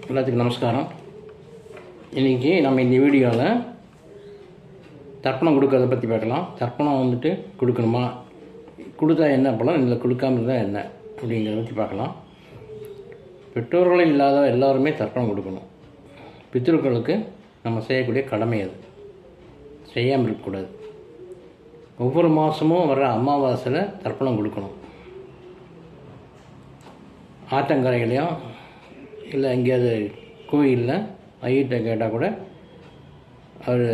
எல்லாத்துக்கும் நமஸ்காரம். இன்றைக்கி நம்ம இந்த வீடியோவில் தர்ப்பணம் கொடுக்கறத பற்றி பார்க்கலாம். தர்ப்பணம் வந்துட்டு கொடுக்கணுமா, கொடுத்தா என்ன பலன், இல்லை கொடுக்காம இருந்தால் என்ன அப்படிங்கிறத பற்றி பார்க்கலாம். பெற்றோர்கள் இல்லாத எல்லோருமே தர்ப்பணம் கொடுக்கணும். பித்ருக்களுக்கு நம்ம செய்யக்கூடிய கடமை அது, செய்யாமல் இருக்கக்கூடாது. ஒவ்வொரு மாதமும் வர்ற அமாவாசையில் தர்ப்பணம் கொடுக்கணும். ஆற்றங்கரையிலையும் இல்லை எங்கேயாவது கோயிலில் ஐயிட்ட கேட்டால் கூட அவர்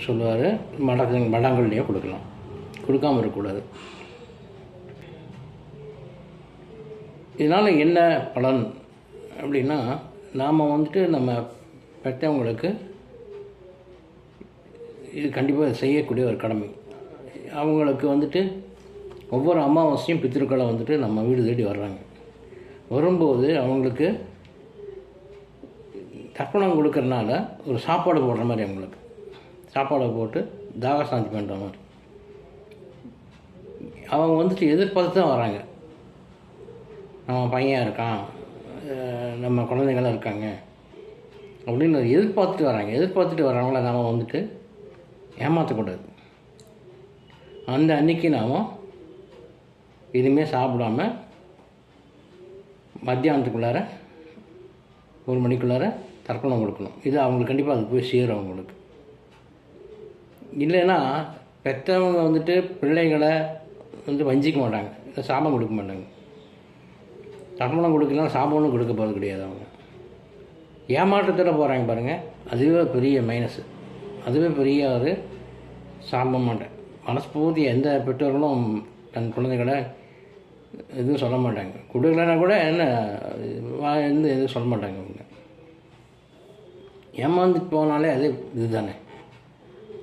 சொல்லுவார், மடங்கள்லேயும் கொடுக்கலாம், கொடுக்காமல் இருக்கக்கூடாது. இதனால் என்ன பலன் அப்படின்னா, நாம் வந்துட்டு நம்ம பெற்றவங்களுக்கு இது கண்டிப்பாக செய்யக்கூடிய ஒரு கடமை. அவங்களுக்கு வந்துட்டு ஒவ்வொரு அமாவாசையும் பித்திருக்களை வந்துட்டு நம்ம வீடு தேடி வர்றாங்க. வரும்போது அவங்களுக்கு தர்ப்பணம் கொடுக்கறனால ஒரு சாப்பாடு போடுற மாதிரி, அவங்களுக்கு சாப்பாடை போட்டு தாகசாந்தி பண்ணுற மாதிரி அவங்க வந்துட்டு எதிர்பார்த்து தான் வராங்க. நம்ம பையன் இருக்கான், நம்ம குழந்தைங்களாம் இருக்காங்க அப்படின்னு எதிர்பார்த்துட்டு வராங்க. எதிர்பார்த்துட்டு வர்றவங்கள நாம் வந்துட்டு ஏமாற்றக்கூடாது. அந்த அன்றைக்கி நாம் இனிமேல் சாப்பிடாம மத்தியானத்துக்குள்ளார 1 மணிக்குள்ளார தர்ப்பணம் கொடுக்கணும். இது அவங்களுக்கு கண்டிப்பாக அது போய் சேரும். அவங்களுக்கு இல்லைன்னா பெற்றவங்க வந்துட்டு பிள்ளைகளை வஞ்சிக்க மாட்டாங்க, இல்லை சாபம் கொடுக்க மாட்டாங்க. தர்ப்பணம் கொடுக்கலாம், சாபம்னு கொடுக்க போகிறது கிடையாது. அவங்க ஏமாற்றத்தில் போகிறாங்க பாருங்கள், அதுவே பெரிய மைனஸு, அதுவே பெரிய ஒரு சாபம் மாட்டேன். மனஸ்பூர்த்தி எந்த பெற்றோர்களும் தன் குழந்தைகளை எதுவும் சொல்ல மாட்டாங்க. கொடுக்கலன்னா கூட என்ன எதுவும் சொல்ல மாட்டாங்க. அவங்க ஏமாந்துட்டு போனாலே அது இதுதானே,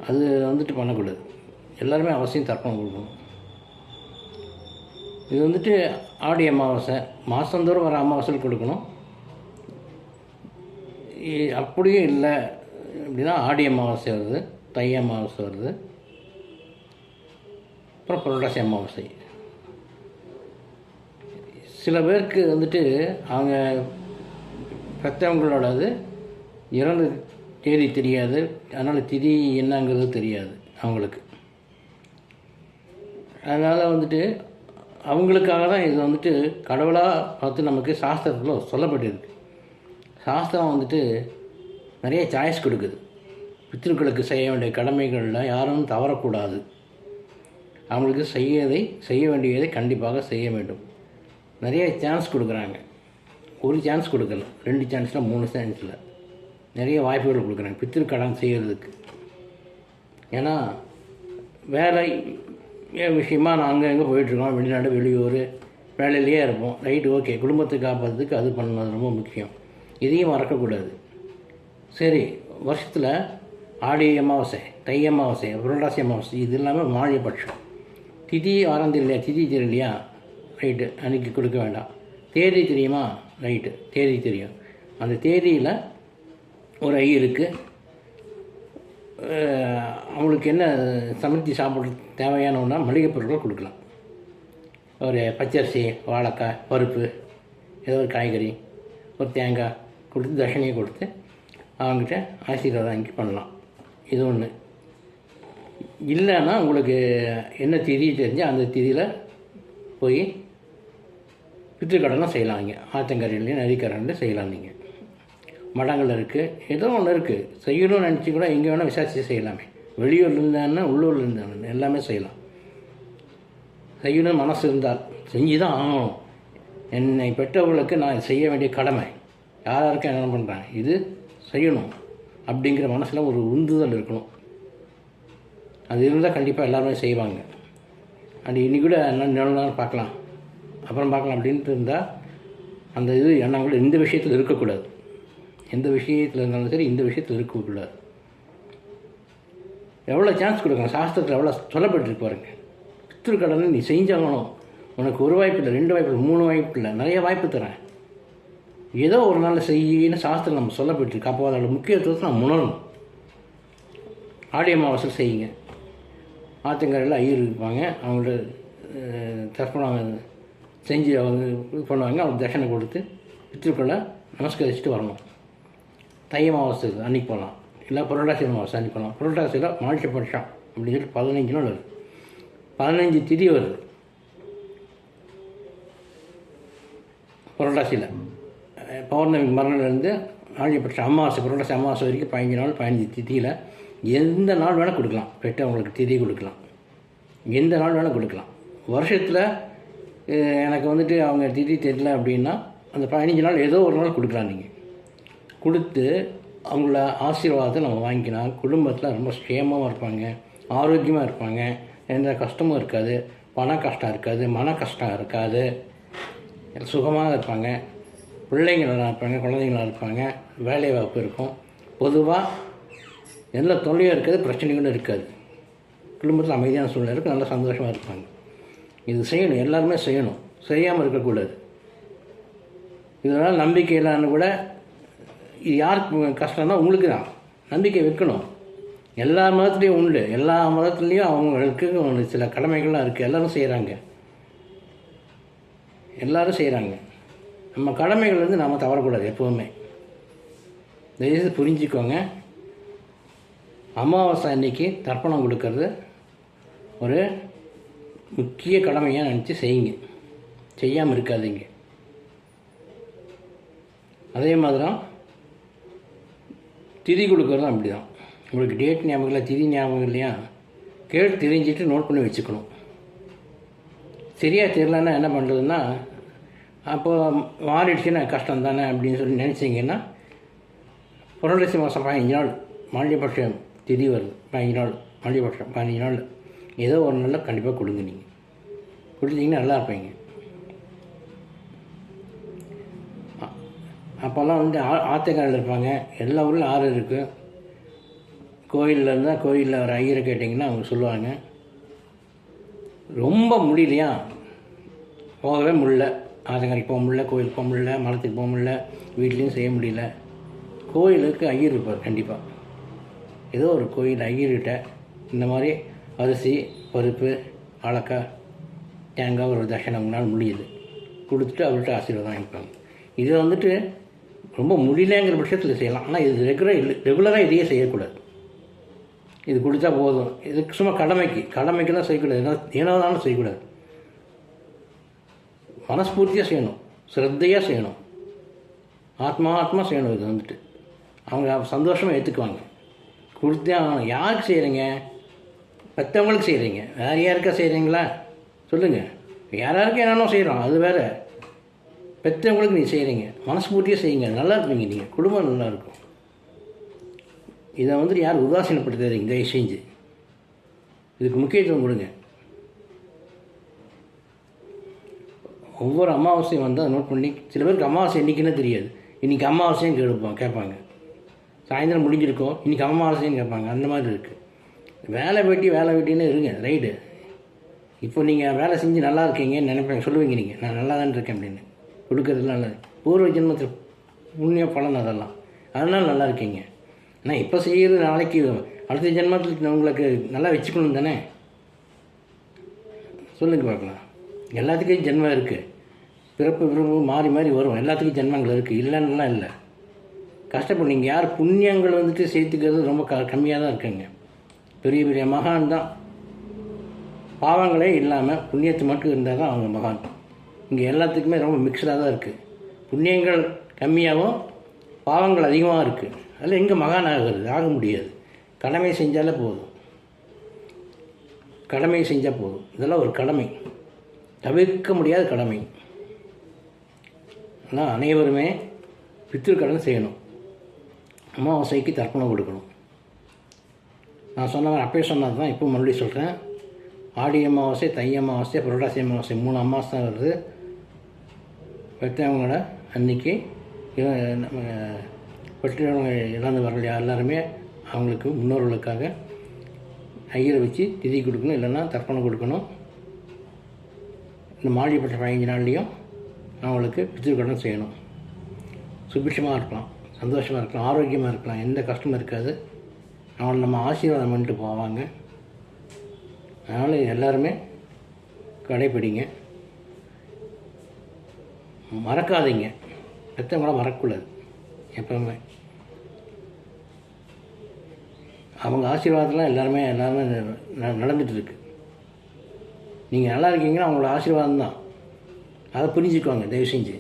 அது வந்துட்டு பண்ணக்கூடாது. எல்லாருமே அவசியம் தர்ப்பணம் கொடுக்கணும். இது வந்துட்டு ஆடி அமாவாசை, மாதந்தோறும் வர அமாவாசையில் கொடுக்கணும். அப்படியே இல்லை அப்படின்னா ஆடி அமாவாசை வருது, தை அமாவாசை வருது, அப்புறம் புரட்டாசி அமாவாசை. சில பேருக்கு வந்துட்டு அவங்க பெற்றவங்களோடது இறந்த தேதி தெரியாது, அதனால் திதி என்னங்கிறது தெரியாது அவங்களுக்கு. அதனால் வந்துட்டு அவங்களுக்காக தான் இது வந்துட்டு கடவுளாக பார்த்து நமக்கு சாஸ்திரத்தில் சொல்லப்பட்டிருக்கு. சாஸ்திரம் வந்துட்டு நிறைய சாய்ஸ் கொடுக்குது. பித்ருக்களுக்கு செய்ய வேண்டிய கடமைகளில் யாரும் தவறக்கூடாது. அவங்களுக்கு செய்ய வேண்டியதை கண்டிப்பாக செய்ய வேண்டும். நிறைய சான்ஸ் கொடுக்குறாங்க. ஒரு சான்ஸ் கொடுக்கல, 2 சான்ஸில் 3 சான்ஸில் நிறைய வாய்ப்புகள் கொடுக்குறாங்க பித்திருக்கடன் செய்கிறதுக்கு. ஏன்னா வேலை விஷயமா நாங்கள் எங்கே போயிட்டுருக்கோம், வெளிநாடு வெளியூர் வேலையிலேயே இருப்போம். ரைட்டு, ஓகே, குடும்பத்தை காப்பாற்றுறதுக்கு அது பண்ணது ரொம்ப முக்கியம். இதையும் மறக்கக்கூடாது. சரி, வருஷத்தில் ஆடி அமாவாசை, தை அமாவாசை, புரட்டாசி அமாவாசை, இது இல்லாமல் மாழியபட்சம் திதி ஆரம்பம் இல்லையா, திதி தெரியலையா, ரைட்டு, அன்றைக்கி கொடுக்க வேண்டாம். தேதி தெரியுமா, ரைட்டு, தேதி தெரியும். அந்த தேதியில் ஒரு ஐயருக்கு அவங்களுக்கு என்ன சமைச்சி சாப்பிட தேவையான ஒன்றா மளிகை பொருட்கள் கொடுக்கலாம். ஒரு பச்சரிசி, வாழைக்காய், பருப்பு, ஏதோ ஒரு காய்கறி, ஒரு தேங்காய் கொடுத்து தட்சணையை கொடுத்து அவங்ககிட்ட ஆசீர்வாதம் வாங்கி பண்ணலாம். இது ஒன்று. இல்லைன்னா உங்களுக்கு என்ன திதி தெரிஞ்சால் அந்த திதியில் போய் பித்திருக்கடனை செய்யலாம். இங்கே ஆற்றங்கரையிலையும் நதிக்கரையிலையும் செய்யலாம். நீங்கள் மடங்கள் இருக்குது, ஏதோ ஒன்று இருக்குது, செய்யணும்னு நினச்சி கூட எங்கே வேணால் விசாரித்து செய்யலாமே. வெளியூரில் இருந்தாங்கன்னா உள்ளூரில் இருந்தாங்க எல்லாமே செய்யலாம். செய்யணும்னு மனசு இருந்தால் செஞ்சு தான் ஆகணும். என்னை பெற்றவர்களுக்கு நான் செய்ய வேண்டிய கடமை, யாராருக்கும் என்ன பண்ணுறேன், இது செய்யணும் அப்படிங்கிற மனசில் ஒரு உந்துதல் இருக்கணும். அது இருந்தால் கண்டிப்பாக எல்லாருமே செய்வாங்க. அது இன்றைக்கி கூட என்ன பார்க்கலாம், அப்புறம் பார்க்கலாம் அப்படின்ட்டு இருந்தால் அந்த இது எண்ணங்கள் இந்த விஷயத்தில் இருக்கக்கூடாது. எந்த விஷயத்தில் இருந்தாலும் சரி, இந்த விஷயத்தில் இருக்கக்கூடாது. எவ்வளோ சான்ஸ் கொடுக்கணும், சாஸ்திரத்தில் எவ்வளோ சொல்லப்பட்டுருக்கு பாருங்க. பித்திருக்கடனை நீ செஞ்சாகணும். உனக்கு 1 வாய்ப்பு இல்லை, 2 வாய்ப்பு இல்லை, 3 வாய்ப்பு இல்லை, நிறைய வாய்ப்பு தரேன். ஏதோ ஒரு நாள் செய்யின்னு சாஸ்திரம் நம்ம சொல்லப்பட்டுருக்கு. அப்போ அதோட முக்கியத்துவத்தை நம்ம உணரணும். ஆடி அமாவாசை செய்யுங்க. ஆற்றங்கரையில் ஐயர் இருப்பாங்க, அவங்கள்ட்ட தர்ப்பணம் செஞ்சு அவங்க இது பண்ணுவாங்க. அவங்க தட்சணை கொடுத்து பித்திருக்களை நமஸ்கரிச்சுட்டு வரணும். தை அமாவாசை அன்றைக்கி போகலாம், இல்லை புரட்டாசி அமாவாசை அன்றைக்கி போகலாம். புரட்டாசியில் மாழ்ச்சி பட்சம் அப்படின்னு சொல்லிட்டு 15 நாள் வருது, 15 திதி வருது புரட்டாசியில். பௌர்ணமி மறுநாள்லேருந்து ஆழிப்பட்சம் அமாவாசை, புரட்டாசி அமாவாசை வரைக்கும் 15 நாள், 15 திதியில் எந்த நாள் வேணால் கொடுக்கலாம். பெற்றவங்களுக்கு திதி கொடுக்கலாம், எந்த நாள் வேணால் கொடுக்கலாம். வருஷத்தில் எனக்கு வந்துட்டு அவங்க திதி தெரியல அப்படின்னா அந்த 15 நாள் ஏதோ ஒரு நாள் கொடுக்கலாம். நீங்கள் கொடுத்து அவங்கள ஆசீர்வாதத்தை நம்ம வாங்கிக்கலாம். குடும்பத்தில் ரொம்ப க்ஷேமமாக இருப்பாங்க, ஆரோக்கியமாக இருப்பாங்க, எந்த கஷ்டமும் இருக்காது, பண கஷ்டம் இருக்காது, மன கஷ்டம் இருக்காது, சுகமாக இருப்பாங்க, பிள்ளைங்க நல்லா இருப்பாங்க, குழந்தைங்களாக இருப்பாங்க, வேலை வாய்ப்பு இருக்கும். பொதுவாக எந்த தொல்லையும் இருக்காது, பிரச்சனைகளும் இருக்காது. குடும்பத்தில் அமைதியான சூழ்நிலை இருக்கும், நல்லா சந்தோஷமாக இருப்பாங்க. இது செய்யணும், எல்லாருமே செய்யணும், செய்யாமல் இருக்கக்கூடாது. இதனால் நம்பிக்கை இல்லைன்னு கூட இது யாருக்கு கஷ்டம்னா உங்களுக்கு தான். நம்பிக்கை வைக்கணும். எல்லா மதத்துலேயும் உண்டு, எல்லா மதத்துலேயும் அவங்களுக்கு சில கடமைகள்லாம் இருக்குது. எல்லோரும் செய்கிறாங்க, எல்லோரும் செய்கிறாங்க. நம்ம கடமைகள் வந்து நாம் தவறக்கூடாது எப்போவுமே. தயவுசெய்து புரிஞ்சுக்கோங்க. அமாவாசை அன்னைக்கு தர்ப்பணம் கொடுக்கறது ஒரு முக்கிய கடமையாக நினச்சி செய்யுங்க, செய்யாமல் இருக்காதீங்க. அதே மாதிரி தான் திதி கொடுக்குறதும் அப்படி தான். உங்களுக்கு டேட் ஞாபகம் இல்லை, திதி ஞாபகம் இல்லையா, கேட்டு தெரிஞ்சிட்டு நோட் பண்ணி வச்சுக்கணும். சரியாக தெரியலன்னா என்ன பண்ணுறதுன்னா, அப்போது மாறிடுச்சுன்னா கஷ்டம் தானே அப்படின்னு சொல்லி நினச்சிங்கன்னா புரட்டாசி மாதம் 15 நாள் மாளிகைப்பட்சம் திதி வருது, 15 நாள் மாளிகைப்பட்சம் 15 நாள் ஏதோ ஒரு நாளில் கண்டிப்பாக கொடுங்க. நீங்கள் கொடுத்தீங்கன்னா நல்லா இருப்பீங்க. அப்போல்லாம் வந்து ஆற்றுக்காரில் இருப்பாங்க, எல்லா ஊரில் ஆறு இருக்குது. கோயிலில் இருந்தால் கோயிலில் ஒரு ஐயரை கேட்டிங்கன்னா அவங்க சொல்லுவாங்க, ரொம்ப முடியலையா போகவே முடியல, ஆற்றுக்காரிக்கு போக முடியல, கோயிலுக்கு போக முடியல, மரத்துக்கு போக முடியல, வீட்லேயும் செய்ய முடியல. கோயிலுக்கு ஐயர் இருப்பார் கண்டிப்பாக. ஏதோ ஒரு கோயில் ஐயர்கிட்ட இந்த மாதிரி அரிசி, பருப்பு, வாழைக்காய், தேங்காய் ஒரு தட்சணை உங்களால் முடியுது கொடுத்துட்டு அவர்கிட்ட ஆசீர்வாதம் வாங்கிப்பாங்க. இதை வந்துட்டு ரொம்ப முடியலங்கிற பட்சத்தில் செய்யலாம். ஆனால் இது ரெகுலராக இதையே செய்யக்கூடாது. இது கொடுத்தா போதும், இதுக்கு சும்மா கடமைக்கு தான் செய்யக்கூடாது, ஏனோ தானே செய்யக்கூடாது. மனஸ்பூர்த்தியாக செய்யணும், ஸ்ரத்தையாக செய்யணும், ஆத்மா செய்யணும். இது வந்துட்டு அவங்க சந்தோஷமாக ஏற்றுக்குவாங்க. கொடுத்தே ஆகணும். யாருக்கு செய்கிறீங்க? பெற்றவங்களுக்கு செய்கிறீங்க, வேறு யாருக்கா செய்கிறீங்களா சொல்லுங்கள். யாராருக்கு என்னென்ன செய்கிறோம் அது வேறு. பெற்றவங்களுக்கு நீங்கள் செய்கிறீங்க, மனஸ்பூர்த்தியாக செய்யுங்க, நல்லா இருப்பீங்க, நீங்கள் குடும்பம் நல்லாயிருக்கும். இதை வந்துட்டு யார் உதாசீனப்படுத்தாதீங்க தயவு செஞ்சு. இதுக்கு முக்கியத்துவம் கொடுங்க. ஒவ்வொரு அமாவாசையும் வந்தால் நோட் பண்ணி, சில பேருக்கு அமாவாசை என்றைக்குன்னு தெரியாது. இன்றைக்கி அமாவாசைன்னு கேட்பாங்க. சாயந்தரம் முடிஞ்சிருக்கோம், இன்றைக்கி அமாவாசைன்னு கேட்பாங்க. அந்த மாதிரி இருக்குது. வேலை வெட்டின்னு இருங்க, ரைடு. இப்போ நீங்கள் வேலை செஞ்சு நல்லா இருக்கீங்கன்னு நினைப்பேன், சொல்லுவீங்க நீங்கள், நான் நல்லா தான் இருக்கேன் அப்படின்னு. கொடுக்கறதுலாம் நல்லது, பூர்வ ஜென்மத்தில் புண்ணிய பலன் அதெல்லாம், அதனால் நல்லா இருக்கீங்க. ஆனால் இப்போ செய்கிறது நாளைக்கு அடுத்த ஜென்மத்தில் உங்களுக்கு நல்லா வச்சுக்கணும் தானே. சொல்லுங்கள் பார்க்கலாம். எல்லாத்துக்கும் ஜென்மம் இருக்குது, பிறப்பு பிறப்பு மாறி வரும், எல்லாத்துக்கும் ஜென்மங்கள் இருக்குது, இல்லைன்னுலாம் இல்லை. கஷ்டப்படும். நீங்கள் யார் புண்ணியங்கள் வந்துட்டு சேர்த்துக்கிறது ரொம்ப கம்மியாக தான் இருக்குங்க. பெரிய பெரிய மகான் தான் பாவங்களே இல்லாமல் புண்ணியத்தை மட்டும் இருந்தால் தான் அவங்க மகான். இங்கே எல்லாத்துக்குமே ரொம்ப மிக்சடாக தான் இருக்குது. புண்ணியங்கள் கம்மியாகவும் பாவங்கள் அதிகமாக இருக்குது. அதில் எங்கே மகான் ஆக முடியாது. கடமை செஞ்சாலே போதும், கடமை செஞ்சால் போதும். இதெல்லாம் ஒரு கடமை, தவிர்க்க முடியாத கடமை. ஆனால் அனைவருமே பித்ருக்கடன் செய்யணும். அமாவாசைக்கு தர்ப்பணம் கொடுக்கணும். நான் சொன்னவன் அப்பயே சொன்னது தான், இப்போ மறுபடியும் சொல்கிறேன். ஆடி அமாவாசை, தை அமாவாசை, புரட்டாசி அமாவாசை 3 அமாவாசை தான் வருது. பெற்றவங்களோட அன்றைக்கி நம்ம பெற்றவங்க இறந்து வரலையா எல்லாருமே அவங்களுக்கு முன்னோர்களுக்காக ஐயரை வச்சு திதி கொடுக்கணும், இல்லைன்னா தர்ப்பணம் கொடுக்கணும். இந்த மாளிகைப்பட்ட 15 நாள்லேயும் அவங்களுக்கு பித்ருக்கடன் செய்யணும். சுபிட்சமாக இருக்கலாம், சந்தோஷமாக இருக்கலாம், ஆரோக்கியமாக இருக்கலாம், எந்த கஷ்டமும் இருக்காது. அவங்களை நம்ம ஆசீர்வாதம் பண்ணிட்டு போவாங்க. அதனால் எல்லாருமே கடைப்பிடிங்க, மறக்காதீங்க. பெற்றவங்கள மறக்கக்கூடாது. எப்பவுமே அவங்க ஆசீர்வாதத்தில் எல்லாருமே நடந்துகிட்ருக்கு. நீங்கள் நல்லா இருக்கீங்கன்னா அவங்களோட ஆசீர்வாதம் தான். அதை புரிஞ்சுக்குவாங்க தயவு செஞ்சு.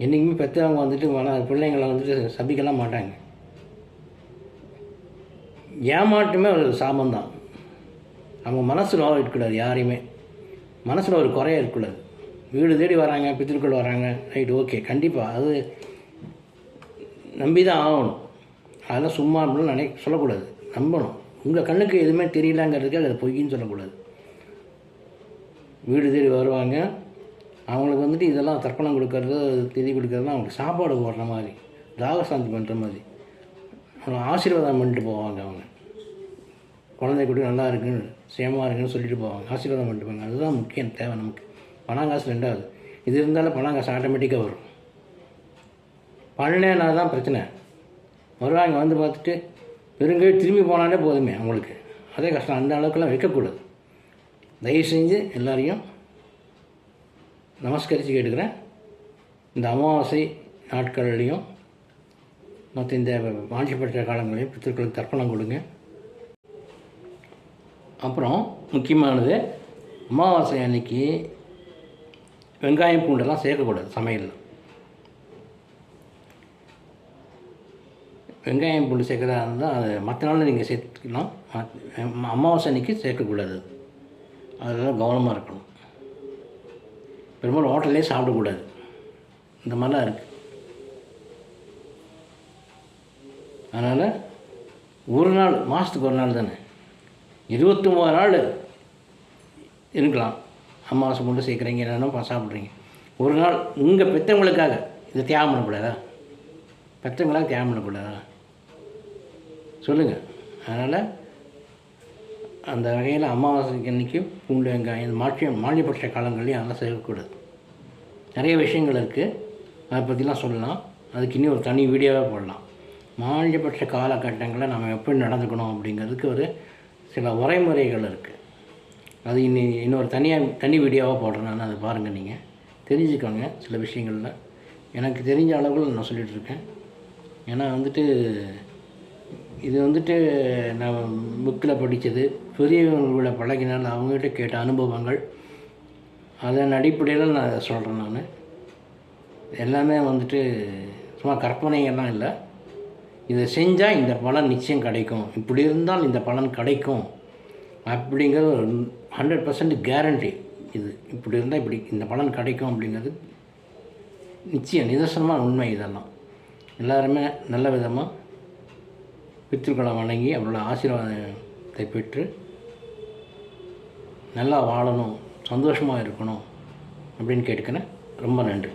என்றைக்குமே பெற்றவங்க வந்துட்டு பிள்ளைங்களை வந்துட்டு சபிக்கலாம் மாட்டாங்க. ஏமாற்றமே ஒரு சாபம்தான். அவங்க மனசில் இருக்கக்கூடாது. யாரையுமே மனசில் ஒரு குறைய இருக்கக்கூடாது. வீடு தேடி வராங்க, பித்திருக்கள் வராங்க, ரைட், ஓகே, கண்டிப்பாக அது நம்பி தான் ஆகணும். அதெல்லாம் சும்மா அப்படின்னு சொல்லக்கூடாது. நம்பணும். உங்கள் கண்ணுக்கு எதுவுமே தெரியலங்கிறதுக்கு அதை பொய்ன்னு சொல்லக்கூடாது. வீடு தேடி வருவாங்க, அவங்களுக்கு வந்துட்டு இதெல்லாம் தர்ப்பணம் கொடுக்கறது, திதி கொடுக்கறதுலாம் அவங்களுக்கு சாப்பாடு போடுற மாதிரி, தாகசாந்தி பண்ணுற மாதிரி அவங்க ஆசீர்வாதம் பண்ணிட்டு போவாங்க. அவங்க குழந்தை கூட நல்லா இருக்குன்னு, சேமாக இருக்குன்னு சொல்லிட்டு போவாங்க, ஆசீர்வாதம் பண்ணிட்டு போவாங்க. அதுதான் முக்கியம் தேவை நமக்கு. பணம் காசு ரெண்டாவது. இது இருந்தாலும் பணம் காசு ஆட்டோமேட்டிக்காக வரும். பண்ணேன்னா தான் பிரச்சனை. வருவாங்க, வந்து பார்த்துட்டு பெருங்கை திரும்பி போனாலே போதுமே அவங்களுக்கு. அதே கஷ்டம். அந்த அளவுக்குலாம் வைக்கக்கூடாது. தயவு செஞ்சு எல்லாரையும் நமஸ்கரித்து கேட்டுக்கிறேன். இந்த அமாவாசை நாட்கள்லையும் மற்ற இந்த வாஞ்சிப்பட்ட காலங்களையும் பித்திருக்களுக்கு தர்ப்பணம் கொடுங்க. அப்புறம் முக்கியமானது, அமாவாசை அன்னைக்கு வெங்காயம் பூண்டெல்லாம் சேர்க்கக்கூடாது சமையலில். வெங்காயம் பூண்டு சேர்க்குறதா இருந்தால் அது மற்ற நாளில் நீங்கள் சேர்த்துக்கலாம். அமாவாசை அன்னைக்கு சேர்க்கக்கூடாது. அதெல்லாம் கவனமாக இருக்கணும். பெரும்பாலும் ஹோட்டல்லே சாப்பிடக்கூடாது. இந்த மாதிரிலாம் இருக்குது. அதனால் ஒரு நாள், மாதத்துக்கு ஒரு நாள் தானே, 29 நாள் இருக்கலாம். அமாவாசை பூண்டு சேர்க்குறீங்க, என்னென்னா சாப்பிட்றீங்க. ஒரு நாள் உங்கள் பெற்றவங்களுக்காக இதை தியாகம் பண்ணக்கூடாதா? பெற்றவங்களாக தியாகம் பண்ணக்கூடாதா? சொல்லுங்கள். அதனால் அந்த வகையில் அமாவாசைக்கு அன்றைக்கி பூண்டு வெங்காயம் இந்த மானியப்பட்ட காலங்கள்லையும் அதெல்லாம் சேர்க்கக்கூடாது. நிறைய விஷயங்கள் இருக்குது, அதை பற்றிலாம் சொல்லலாம். அதுக்கு இன்னும் ஒரு தனி வீடியோவே போடலாம். மானியப்பட்ட காலகட்டங்களில் நம்ம எப்படி நடந்துக்கணும் அப்படிங்கிறதுக்கு ஒரு சில உரைமுறைகள் இருக்குது. அது இன்னொரு தனி வீடியோவாக போடுறேன் நான். அதை பாருங்கள், நீங்கள் தெரிஞ்சுக்கோங்க. சில விஷயங்களில் எனக்கு தெரிஞ்ச அளவுக்கு நான் சொல்லிகிட்ருக்கேன். ஏன்னா இது நான் புக்கில் படித்தது, பெரியவங்களோட பழகினால் அவங்ககிட்ட கேட்ட அனுபவங்கள், அதன் அடிப்படையில் நான் சொல்கிறேன். நான் எல்லாமே சும்மா கற்பனைகள்லாம் இல்லை. இதை செஞ்சால் இந்த பலன் நிச்சயம் கிடைக்கும், இப்படி இருந்தால் இந்த பலன் கிடைக்கும் அப்படிங்கிறது ஒரு 100% கேரண்டி. இது இப்படி இருந்தால் இப்படி இந்த பலன் கிடைக்கும் அப்படிங்கிறது நிச்சயம், நிதர்சனமான உண்மை. இதெல்லாம் எல்லாருமே நல்ல விதமாக பித்ருக்களை வணங்கி அவரோட ஆசீர்வாதத்தை பெற்று நல்லா வாழணும், சந்தோஷமாக இருக்கணும் அப்படின்னு கேட்டுக்கிறேன். ரொம்ப நன்றி.